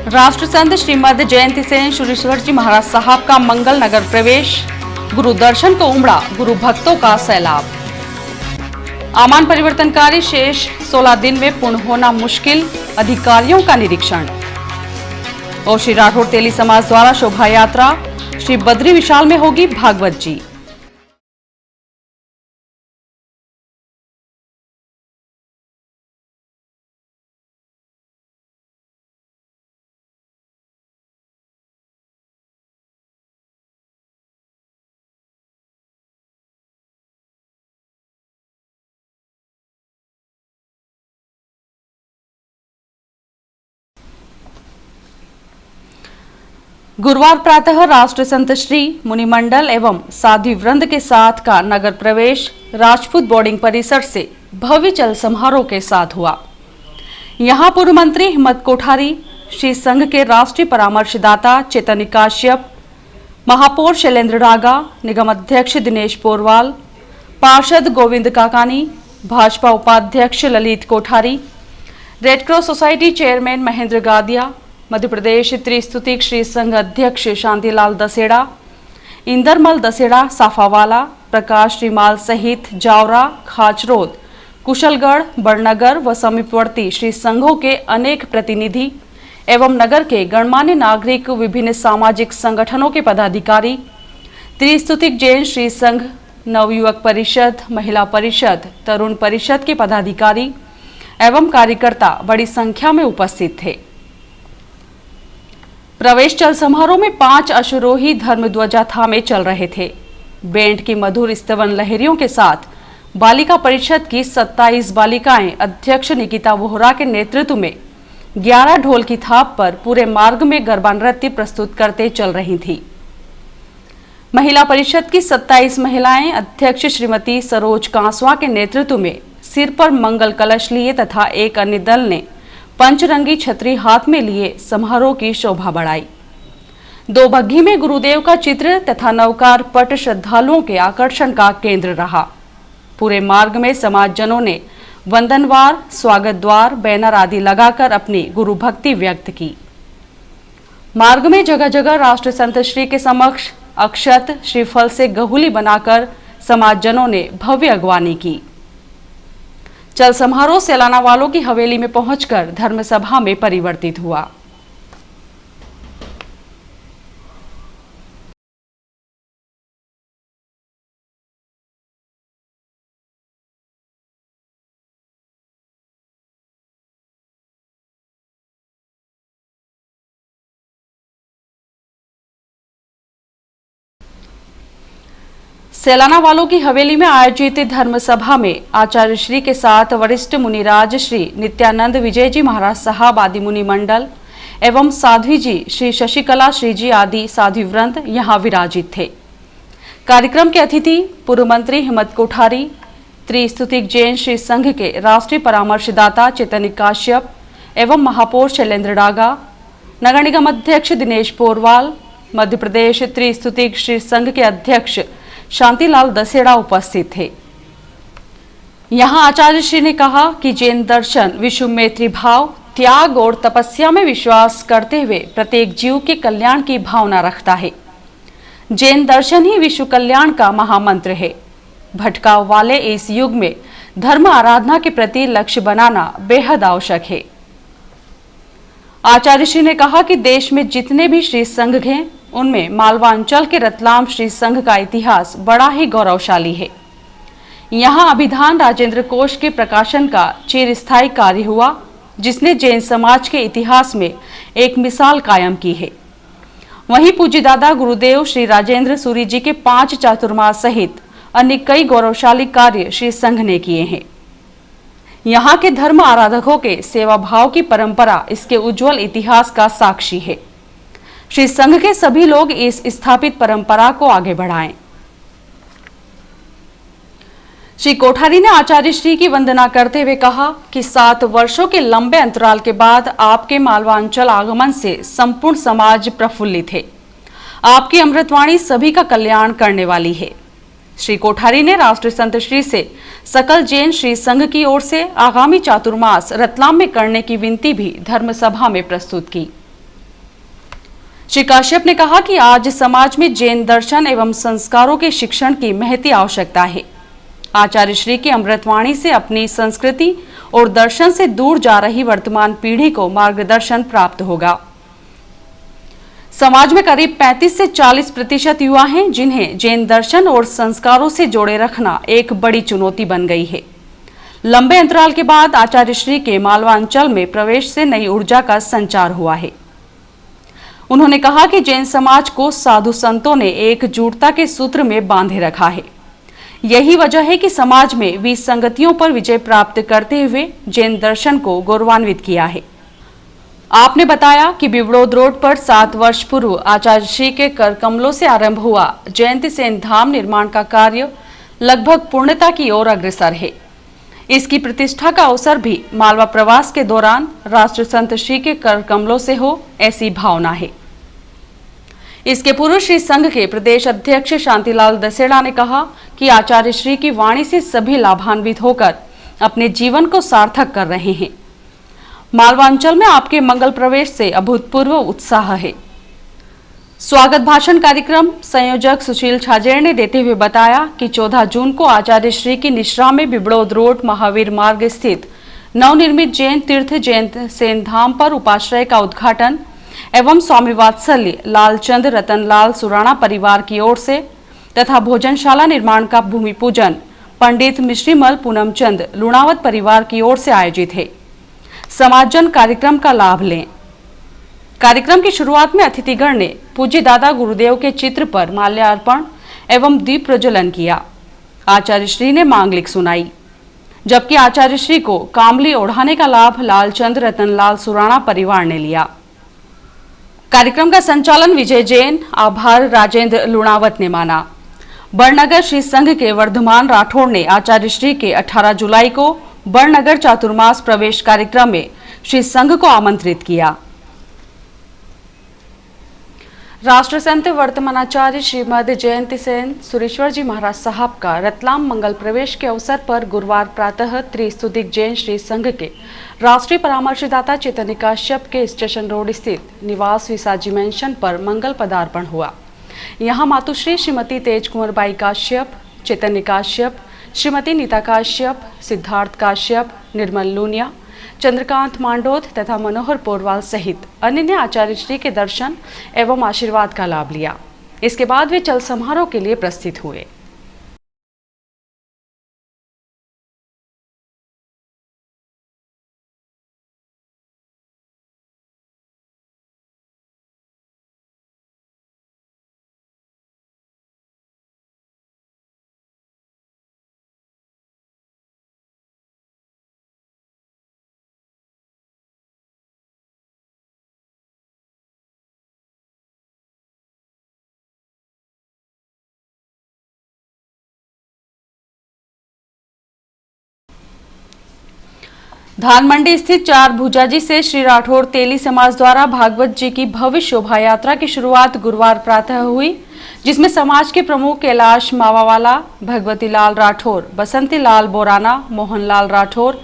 राष्ट्र संत श्रीमद जयंती सेन शुरीश्वर जी महाराज साहब का मंगल नगर प्रवेश, गुरु दर्शन को उमड़ा गुरु भक्तों का सैलाब। आमान परिवर्तनकारी शेष 16 दिन में पूर्ण होना मुश्किल, अधिकारियों का निरीक्षण। और श्री राठौर तेली समाज द्वारा शोभा यात्रा श्री बद्री विशाल में होगी भागवत जी। गुरुवार प्रातः राष्ट्र संत श्री मुनिमंडल एवं साध्वी वृंद के साथ का नगर प्रवेश राजपूत बोर्डिंग परिसर से भव्य चल समारोह के साथ हुआ। यहां पूर्व मंत्री हिम्मत कोठारी, श्री संघ के राष्ट्रीय परामर्शदाता चैतन्य काश्यप, महापौर शैलेंद्र डागा, निगम अध्यक्ष दिनेश पोरवाल, पार्षद गोविंद काकानी, भाजपा उपाध्यक्ष Lalit Kothari, red cross society chairman Mahendra Gadiya, Madhya Pradesh Tristutik Shri Sangh अध्यक्ष शांतिलाल दसेड़ा, इंदरमल दसेड़ा साफावाला, प्रकाश श्रीमाल सहित जावरा, खाचरोद, कुशलगढ़, बड़नगर व समीपवर्ती श्री संघों के अनेक प्रतिनिधि एवं नगर के गणमान्य नागरिक, विभिन्न सामाजिक संगठनों के पदाधिकारी, त्रिस्तुतिक जैन श्री संघ, नवयुवक परिषद, महिला परिषद, तरुण परिषद के पदाधिकारी एवं कार्यकर्ता बड़ी संख्या में उपस्थित थे। प्रवेश चल समारोह में 5 अश्वरोही धर्म ध्वजा थामे चल रहे थे। बैंड की मधुर स्तवन लहरियों के साथ बालिका परिषद की 27 बालिकाएं अध्यक्ष निकिता वोहरा के नेतृत्व में 11 ढोल की थाप पर पूरे मार्ग में गरबा नृत्य प्रस्तुत करते चल रही थी। महिला परिषद की 27 महिलाएं अध्यक्ष श्रीमती सरोज कांसवा के नेतृत्व में सिर पर मंगल कलश लिए तथा एक अन्य दल ने पंचरंगी छतरी हाथ में लिए समारोह की शोभा बढ़ाई। 2 बग्घी में गुरुदेव का चित्र तथा नवकार पट श्रद्धालुओं के आकर्षण का केंद्र रहा। पूरे मार्ग में समाजजनों ने वंदनवार, स्वागत द्वार, बैनर आदि लगाकर अपनी गुरु भक्ति व्यक्त की। मार्ग में जगह जगह राष्ट्र संत श्री के समक्ष अक्षत श्रीफल से गहुली बनाकर समाजजनों ने भव्य अगवानी की। चल समारोह सैलाना वालों की हवेली में पहुंचकर धर्मसभा में परिवर्तित हुआ। सैलाना वालों की हवेली में आयोजित धर्म सभा में आचार्य श्री के साथ वरिष्ठ मुनिराज श्री नित्यानंद विजय जी महाराज साहब आदि मुनि मंडल एवं साध्वी जी श्री शशिकला श्री जी आदि साध्वी वृंद यहाँ विराजित थे। कार्यक्रम के अतिथि पूर्व मंत्री हिम्मत कोठारी, त्रिस्तुतिक जैन श्री संघ के राष्ट्रीय परामर्शदाता चैतन्य काश्यप एवं महापौर शैलेंद्र डागा, नगर निगम अध्यक्ष दिनेश पोरवाल, मध्य प्रदेश त्रिस्तुतिक श्री संघ के अध्यक्ष शांतिलाल दसेड़ा उपस्थित थे। यहाँ आचार्य श्री ने कहा कि जैन दर्शन विश्व मैत्री भाव, त्याग और तपस्या में विश्वास करते हुए प्रत्येक जीव के कल्याण की भावना रखता है। जैन दर्शन ही विश्व कल्याण का महामंत्र है। भटकाव वाले इस युग में धर्म आराधना के प्रति लक्ष्य बनाना बेहद आवश्यक है। आचार्य श्री ने कहा कि देश में जितने भी श्री संघ हैं उनमें मालवा अंचल के रतलाम श्री संघ का इतिहास बड़ा ही गौरवशाली है। यहाँ अभिधान राजेंद्र कोश के प्रकाशन का चिरस्थायी कार्य हुआ, जिसने जैन समाज के इतिहास में एक मिसाल कायम की है। वहीं पूज्य दादा गुरुदेव श्री राजेंद्र सूरी जी के 5 चातुर्मास सहित अन्य कई गौरवशाली कार्य श्री संघ ने किए हैं। यहाँ के धर्म आराधकों के सेवा भाव की परंपरा इसके उज्जवल इतिहास का साक्षी है। श्री संघ के सभी लोग इस स्थापित परंपरा को आगे बढ़ाएं। श्री कोठारी ने आचार्य श्री की वंदना करते हुए कहा कि 7 वर्षों के लंबे अंतराल के बाद आपके मालवा अंचल आगमन से संपूर्ण समाज प्रफुल्लित है। आपकी अमृतवाणी सभी का कल्याण करने वाली है। श्री कोठारी ने राष्ट्र संत श्री से सकल जैन श्री संघ की ओर से आगामी चातुर्मास रतलाम में करने की विनती भी धर्म सभा में प्रस्तुत की। श्री काश्यप ने कहा कि आज समाज में जैन दर्शन एवं संस्कारों के शिक्षण की महती आवश्यकता है। आचार्य श्री की अमृतवाणी से अपनी संस्कृति और दर्शन से दूर जा रही वर्तमान पीढ़ी को मार्गदर्शन प्राप्त होगा। समाज में करीब 35 से 40% युवा हैं जिन्हें जैन दर्शन और संस्कारों से जोड़े रखना एक बड़ी चुनौती बन गई है। लंबे अंतराल के बाद आचार्य श्री के मालवा अंचल में प्रवेश से नई ऊर्जा का संचार हुआ है। उन्होंने कहा कि जैन समाज को साधु संतों ने एकजुटता के सूत्र में बांधे रखा है। यही वजह है कि समाज में विसंगतियों पर विजय प्राप्त करते हुए जैन दर्शन को गौरवान्वित किया है। आपने बताया कि बिबड़ोद रोड पर 7 वर्ष पूर्व आचार्य श्री के कर कमलों से आरंभ हुआ जयंती सेन धाम निर्माण का कार्य लगभग पूर्णता की ओर अग्रसर है। इसकी प्रतिष्ठा का अवसर भी मालवा प्रवास के दौरान राष्ट्र संत श्री के कर कमलों से हो, ऐसी भावना है। इसके पूर्व श्री संघ के प्रदेश अध्यक्ष शांतिलाल दसेड़ा ने कहा कि आचार्य श्री की वाणी से सभी लाभान्वित होकर अपने जीवन को सार्थक कर रहे हैं। मालवा अंचल में आपके मंगल प्रवेश से अभूतपूर्व उत्साह है। स्वागत भाषण कार्यक्रम संयोजक सुशील छाजेड़ ने देते हुए बताया कि 14 जून को आचार्य श्री की निश्रा में बिबड़ोद रोड महावीर मार्ग स्थित नवनिर्मित जैन तीर्थ जैन सेन धाम पर उपाश्रय का उद्घाटन एवं स्वामी वात्सल्य लालचंद रतनलाल सुराणा परिवार की ओर से तथा भोजनशाला निर्माण का भूमि पूजन पंडित मिश्रीमल पूनमचंद लुणावत परिवार की ओर से आयोजित है। समाजजन कार्यक्रम का लाभ लें। कार्यक्रम की शुरुआत में अतिथिगण ने पूज्य दादा गुरुदेव के चित्र पर माल्यार्पण एवं दीप प्रज्वलन किया। आचार्य श्री ने मांगलिक सुनाई, जबकि आचार्य श्री को कामली ओढ़ाने का लाभ लालचंद रतनलाल सुराणा परिवार ने लिया। कार्यक्रम का संचालन विजय जैन, आभार राजेंद्र लुणावत ने माना। बड़नगर श्री संघ के वर्धमान राठौड़ ने आचार्य श्री के 18 जुलाई को बड़नगर चातुर्मास प्रवेश कार्यक्रम में श्री संघ को आमंत्रित किया। राष्ट्रसंत वर्तमानाचार्य श्रीमद जयंती सेन सुरेश्वर जी महाराज साहब का रतलाम मंगल प्रवेश के अवसर पर गुरुवार प्रातः त्रिस्तुतिक जैन श्री संघ के राष्ट्रीय परामर्शदाता चैतन्य काश्यप के स्टेशन रोड स्थित निवास विसाजी मैंशन पर मंगल पदार्पण हुआ। यहाँ मातुश्री श्रीमती तेज कुंवर बाई काश्यप, चैतन्य काश्यप, श्रीमती नीता काश्यप, सिद्धार्थ काश्यप, निर्मल लूनिया, चंद्रकांत मांडोद तथा मनोहर पोरवाल सहित अन्य ने आचार्य श्री के दर्शन एवं आशीर्वाद का लाभ लिया। इसके बाद वे चल समारोह के लिए प्रस्थित हुए। धान मंडी स्थित 4 भुजाजी से श्री राठौर तेली समाज द्वारा भागवत जी की भव्य शोभा यात्रा की शुरुआत गुरुवार प्रातः हुई, जिसमें समाज के प्रमुख कैलाश मावावाला, भगवती लाल राठौर, बसंती लाल बोराना, मोहन लाल राठौर,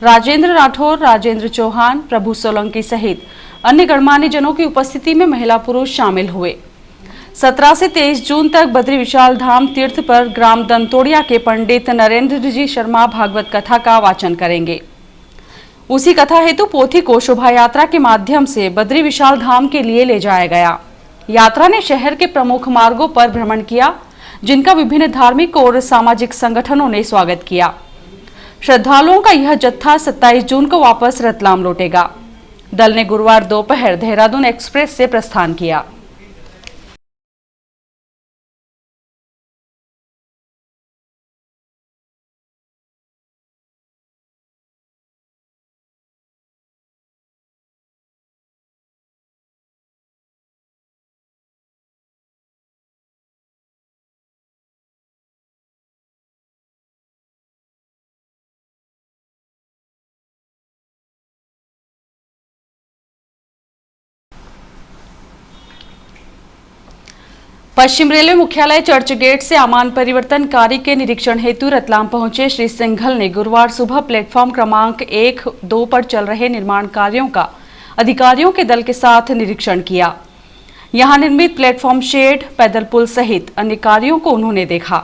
राजेंद्र चौहान, प्रभु सोलंकी सहित अन्य गणमान्य जनों की उपस्थिति में महिला पुरुष शामिल हुए। 17 से 23 जून तक बद्री विशाल धाम तीर्थ पर ग्राम दंतोड़िया के पंडित नरेंद्र जी शर्मा भागवत कथा का वाचन करेंगे। उसी कथा हेतु पोथी को शोभा यात्रा के माध्यम से बद्री विशाल धाम के लिए ले जाया गया। यात्रा ने शहर के प्रमुख मार्गों पर भ्रमण किया, जिनका विभिन्न धार्मिक और सामाजिक संगठनों ने स्वागत किया। श्रद्धालुओं का यह जत्था 27 जून को वापस रतलाम लौटेगा। दल ने गुरुवार दोपहर देहरादून एक्सप्रेस से प्रस्थान किया। पश्चिम रेलवे मुख्यालय चर्च गेट से आमान परिवर्तन कार्य के निरीक्षण हेतु रतलाम पहुंचे श्री सिंघल ने गुरुवार सुबह प्लेटफॉर्म क्रमांक 1-2 पर चल रहे निर्माण कार्यों का अधिकारियों के दल के साथ निरीक्षण किया। यहां निर्मित प्लेटफॉर्म शेड, पैदल पुल सहित अन्य कार्यों को उन्होंने देखा।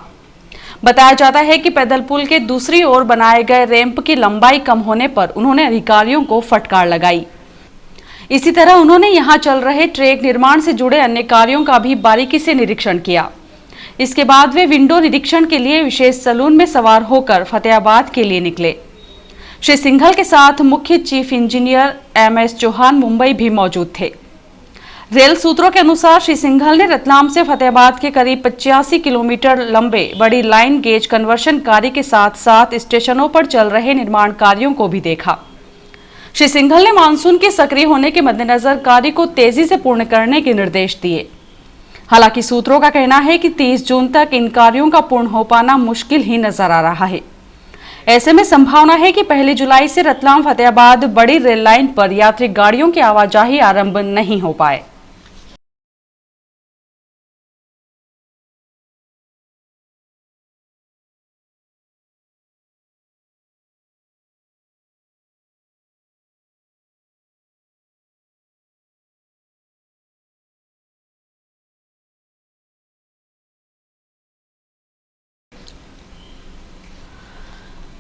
बताया जाता है कि पैदल पुल के दूसरी ओर बनाए गए रैंप की लंबाई कम होने पर उन्होंने अधिकारियों को फटकार लगाई। इसी तरह उन्होंने यहां चल रहे ट्रैक निर्माण से जुड़े अन्य कार्यों का भी बारीकी से निरीक्षण किया। इसके बाद वे विंडो निरीक्षण के लिए विशेष सैलून में सवार होकर फतेहाबाद के लिए निकले। श्री सिंघल के साथ मुख्य chief engineer MS Chauhan Mumbai भी मौजूद थे। रेल सूत्रों के अनुसार श्री सिंघल ने रतलाम से फतेहाबाद के करीब 85 किलोमीटर लंबे बड़ी लाइन गेज कन्वर्शन कार्य के साथ साथ स्टेशनों पर चल रहे निर्माण कार्यों को भी देखा। श्री सिंघल ने मानसून के सक्रिय होने के मद्देनजर कार्य को तेजी से पूर्ण करने के निर्देश दिए। हालांकि सूत्रों का कहना है कि 30 जून तक इन कार्यों का पूर्ण हो पाना मुश्किल ही नजर आ रहा है। ऐसे में संभावना है कि 1 जुलाई से रतलाम फतेहाबाद बड़ी रेल लाइन पर यात्री गाड़ियों की आवाजाही आरंभ नहीं हो पाए।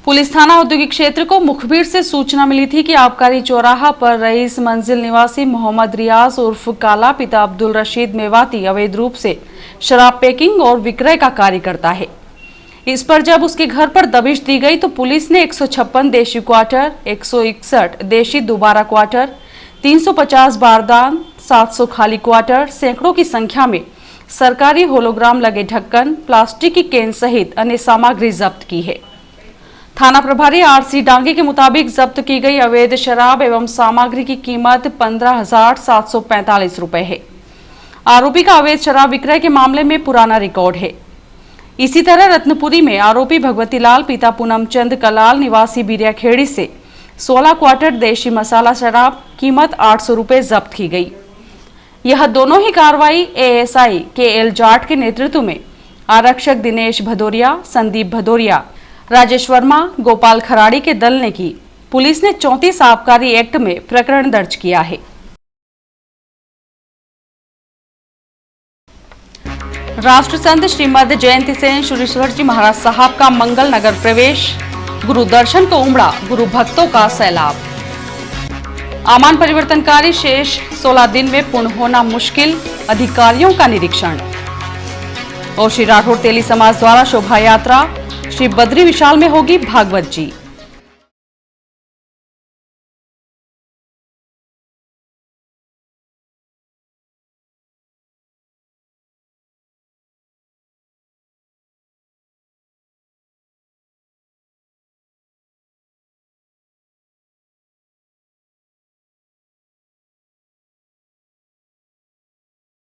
पुलिस थाना औद्योगिक क्षेत्र को मुखबिर से सूचना मिली थी कि आबकारी चौराहा पर रईस मंजिल निवासी मोहम्मद रियाज उर्फ काला पिता अब्दुल रशीद मेवाती अवैध रूप से शराब पैकिंग और विक्रय का कार्य करता है। इस पर जब उसके घर पर दबिश दी गई तो पुलिस ने 156 देशी क्वार्टर, 161 देशी दोबारा क्वार्टर, 350 बारदान, 700 खाली क्वार्टर, सैकड़ों की संख्या में सरकारी होलोग्राम लगे ढक्कन, प्लास्टिक की कैन सहित अन्य सामग्री जब्त की है। थाना प्रभारी RC डांगे के मुताबिक जब्त की गई अवैध शराब एवं सामग्री की कीमत 15,745 रुपए है। आरोपी का अवैध शराब विक्रय के मामले में पुराना रिकॉर्ड है। इसी तरह रत्नपुरी में आरोपी भगवती लाल पिता पूनमचंद कलाल निवासी बिरियाखेड़ी से 16 क्वार्टर देशी मसाला शराब कीमत 800 रुपए जब्त की गई। यह दोनों ही कार्रवाई ASI KL जाट के नेतृत्व में आरक्षक दिनेश भदौरिया, संदीप भदौरिया, राजेश वर्मा, गोपाल खराड़ी के दल ने की। पुलिस ने 34 आबकारी एक्ट में प्रकरण दर्ज किया है। राष्ट्र संत श्रीमद जयंती सेन शुरीश्वर जी महाराज साहब का मंगल नगर प्रवेश, गुरु दर्शन को उमड़ा गुरु भक्तों का सैलाब। आमान परिवर्तनकारी शेष 16 दिन में पूर्ण होना मुश्किल, अधिकारियों का निरीक्षण। और श्री राठौर तेली समाज द्वारा शोभा यात्रा श्री बद्री विशाल में होगी भागवत जी।